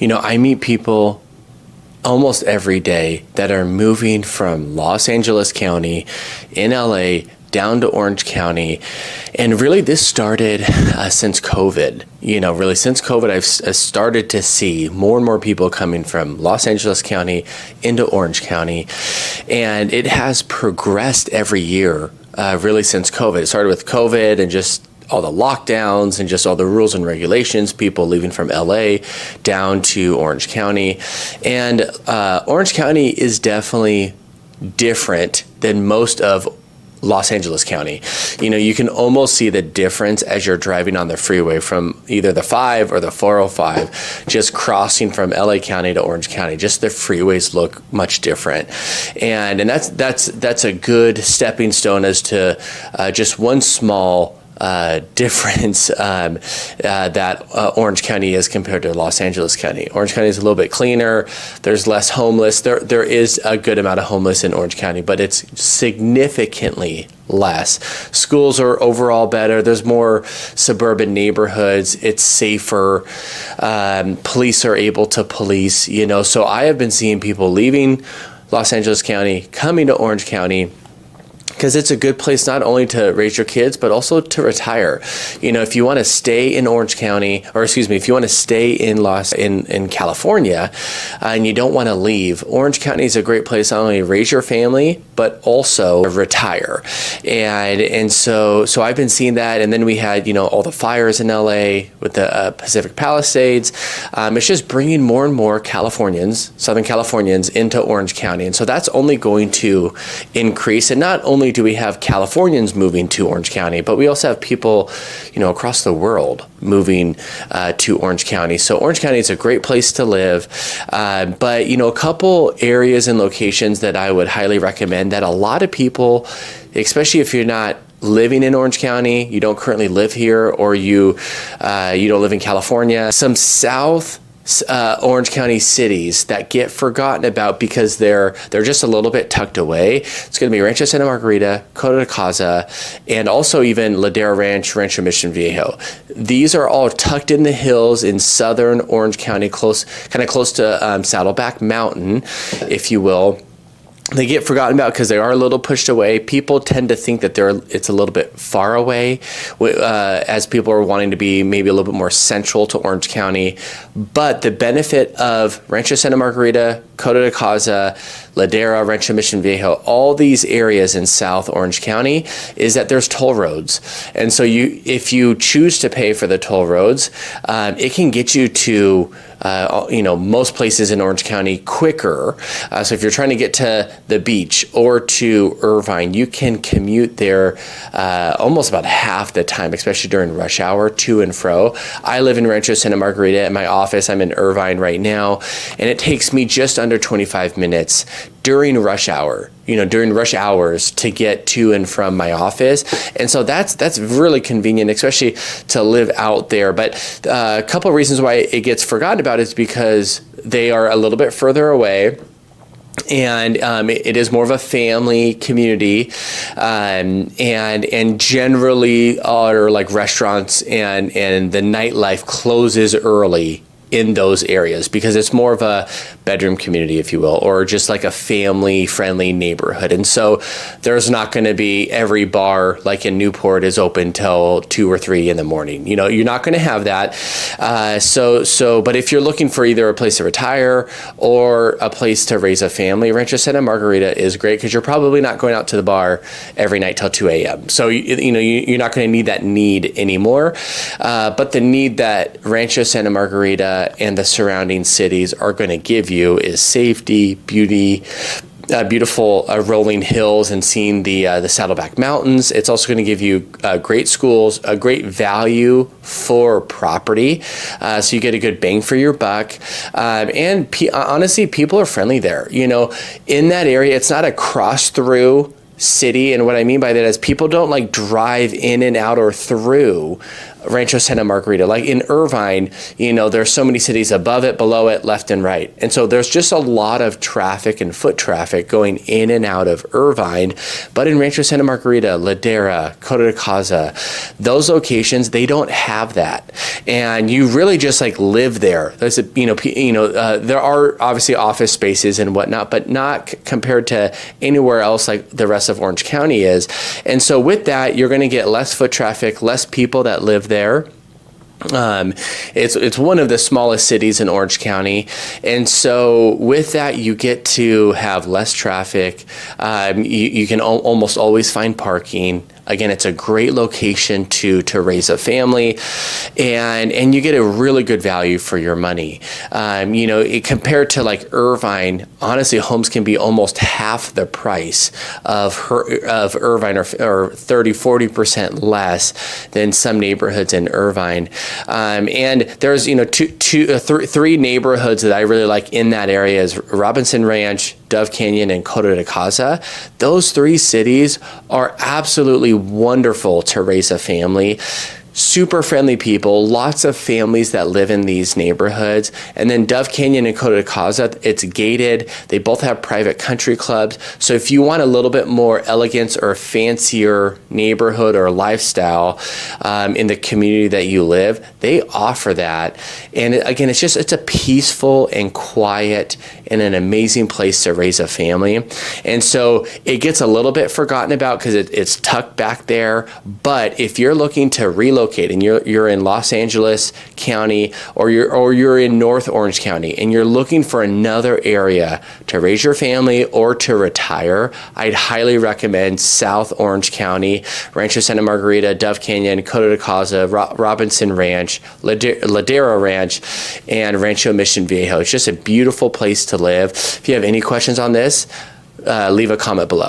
I meet people almost every day that are moving from Los Angeles County in LA down to Orange County. And really this started since COVID. Really since COVID, I've started to see more and more people coming from Los Angeles County into Orange County. And it has progressed every year, really since COVID. It started with COVID and just all the lockdowns and just all the rules and regulations, people leaving from LA down to Orange County. And Orange County is definitely different than most of Los Angeles County. You can almost see the difference as you're driving on the freeway from either the 5 or the 405, just crossing from LA County to Orange County. Just the freeways look much different. And that's a good stepping stone as to just one small difference that Orange County is compared to Los Angeles County. Orange County is a little bit cleaner. There's less homeless. There is a good amount of homeless in Orange County, but it's significantly less. Schools are overall better. There's more suburban neighborhoods. It's safer. Police are able to police, So I have been seeing people leaving Los Angeles County, coming to Orange County, because it's a good place not only to raise your kids, but also to retire. If you want to stay in Orange County, if you want to stay in California, and you don't want to leave, Orange County is a great place not only to raise your family, but also retire. And so I've been seeing that. And then we had, all the fires in LA with the Pacific Palisades. It's just bringing more and more Southern Californians into Orange County. And so that's only going to increase. And not only do we have Californians moving to Orange County, but we also have people, across the world moving to Orange County. So Orange County is a great place to live. But, a couple areas and locations that I would highly recommend that a lot of people, especially if you're not living in Orange County, you don't currently live here, or you don't live in California, some South Orange County cities that get forgotten about because they're just a little bit tucked away. It's going to be Rancho Santa Margarita, Coto de Caza, and also even Ladera Ranch, Rancho Mission Viejo. These are all tucked in the hills in southern Orange County, close to Saddleback Mountain, if you will. They get forgotten about because they are a little pushed away. People tend to think that it's a little bit far away, as people are wanting to be maybe a little bit more central to Orange County. But the benefit of Rancho Santa Margarita, Coto de Caza, Ladera, Rancho Mission Viejo, all these areas in South Orange County is that there's toll roads. And so if you choose to pay for the toll roads, it can get you to most places in Orange County quicker. So if you're trying to get to the beach or to Irvine, you can commute there almost about half the time, especially during rush hour, to and fro. I live in Rancho Santa Margarita. At my office, I'm in Irvine right now, and it takes me just under 25 minutes during rush hour, during rush hours to get to and from my office. And so that's really convenient, especially to live out there. But a couple of reasons why it gets forgotten about is because they are a little bit further away. And it is more of a family community, and generally are like restaurants and the nightlife closes early in those areas because it's more of a bedroom community, if you will, or just like a family-friendly neighborhood. And so there's not going to be every bar like in Newport is open till 2 or 3 in the morning. You're not going to have that. But if you're looking for either a place to retire or a place to raise a family, Rancho Santa Margarita is great because you're probably not going out to the bar every night till 2 a.m. So you're not going to need that need anymore. But the need that Rancho Santa Margarita and the surrounding cities are going to give you is safety, beauty, beautiful rolling hills, and seeing the Saddleback Mountains. It's also going to give you great schools, a great value for property, so you get a good bang for your buck. And honestly, people are friendly there. In that area, it's not a cross through city, and what I mean by that is people don't like drive in and out or through Rancho Santa Margarita. Like in Irvine, there's so many cities above it, below it, left and right. And so there's just a lot of traffic and foot traffic going in and out of Irvine. But in Rancho Santa Margarita, Ladera, Coto de Caza, those locations, they don't have that. And you really just like live there. There's there are obviously office spaces and whatnot, but not compared to anywhere else like the rest of Orange County is. And so with that, you're going to get less foot traffic, less people that live there. It's one of the smallest cities in Orange County, and so with that you get to have less traffic. You can almost always find parking. Again, it's a great location to raise a family, and you get a really good value for your money. Compared to like Irvine, honestly, homes can be almost half the price of Irvine, or 30-40% less than some neighborhoods in Irvine. And there's three neighborhoods that I really like in that area is Robinson Ranch, Dove Canyon, and Coto de Caza. Those three cities are absolutely wonderful to raise a family. Super friendly people, lots of families that live in these neighborhoods. And then Dove Canyon and Coto de Caza, it's gated. They both have private country clubs. So if you want a little bit more elegance or fancier neighborhood or lifestyle in the community that you live, they offer that. And again, it's a peaceful and quiet and an amazing place to raise a family. And so it gets a little bit forgotten about because it's tucked back there. But if you're looking to relocate and you're in Los Angeles County or you're in North Orange County and you're looking for another area to raise your family or to retire, I'd highly recommend South Orange County, Rancho Santa Margarita, Dove Canyon, Coto de Caza, Robinson Ranch, Ladera Ranch, and Rancho Mission Viejo. It's just a beautiful place to live. If you have any questions on this, leave a comment below.